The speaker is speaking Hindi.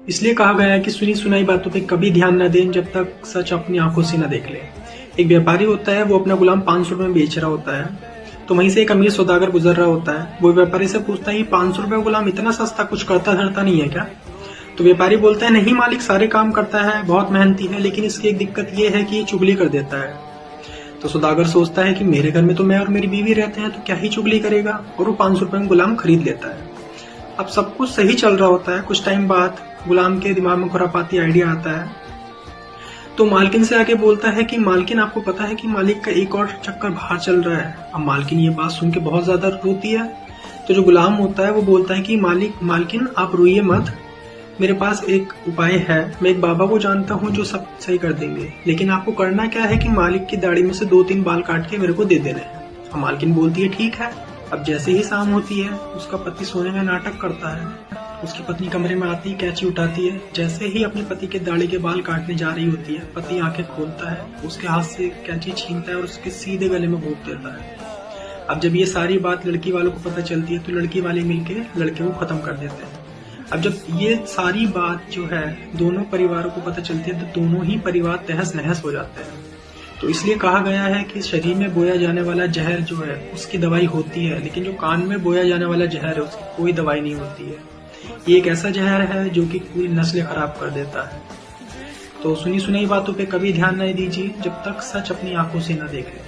इसलिए कहा गया है कि सुनी सुनाई बातों पे कभी ध्यान न दें जब तक सच अपनी आंखों से न देख ले। एक व्यापारी होता है, वो अपना गुलाम 500 रुपए में बेच रहा होता है। तो वहीं से एक अमीर सौदागर गुजर रहा होता है। वो व्यापारी से पूछता है, 500 रुपए गुलाम इतना सस्ता, कुछ करता धरता नहीं है क्या? तो व्यापारी बोलता है, नहीं मालिक, सारे काम करता है, बहुत मेहनती है, लेकिन इसकी एक दिक्कत ये है कि ये चुगली कर देता है। तो सौदागर सोचता है कि मेरे घर में तो मैं और मेरी बीवी रहते हैं, तो क्या ही चुगली करेगा, और वो 500 रुपए में गुलाम खरीद लेता है। अब सब कुछ सही चल रहा होता है। कुछ टाइम बाद गुलाम के दिमाग में खुरापाती आइडिया आता है। तो मालकिन से आके बोलता है कि मालकिन, आपको पता है कि मालिक का एक और चक्कर बाहर चल रहा है। अब मालकिन ये बात सुन के बहुत ज्यादा रोती है। तो जो गुलाम होता है वो बोलता है कि मालकिन आप रोइए मत, मेरे पास एक उपाय है। मैं एक बाबा को जानता हूँ जो सब सही कर देंगे, लेकिन आपको करना क्या है कि मालिक की दाढ़ी में से 2-3 बाल काट के मेरे को दे देने हैं। अब मालकिन बोलती है, ठीक है। अब जैसे ही शाम होती है, उसका पति सोने में नाटक करता है। उसकी पत्नी कमरे में आती, कैंची उठाती है। जैसे ही अपने पति के दाढ़ी के बाल काटने जा रही होती है, पति आंखें खोलता है, उसके हाथ से कैंची छीनता है और उसके सीधे गले में भोंक देता है। अब जब ये सारी बात लड़की वालों को पता चलती है, तो लड़की वाले मिलके लड़के को खत्म कर देते हैं। अब जब ये सारी बात जो है दोनों परिवारों को पता चलती है, तो दोनों ही परिवार तहस नहस हो जाते हैं। तो इसलिए कहा गया है कि शरीर में बोया जाने वाला जहर जो है उसकी दवाई होती है, लेकिन जो कान में बोया जाने वाला जहर है उसकी कोई दवाई नहीं होती है। ये एक ऐसा जहर है जो कि पूरी नस्लें खराब कर देता है। तो सुनी सुनाई बातों पे कभी ध्यान नहीं दीजिए जब तक सच अपनी आंखों से न देख ले।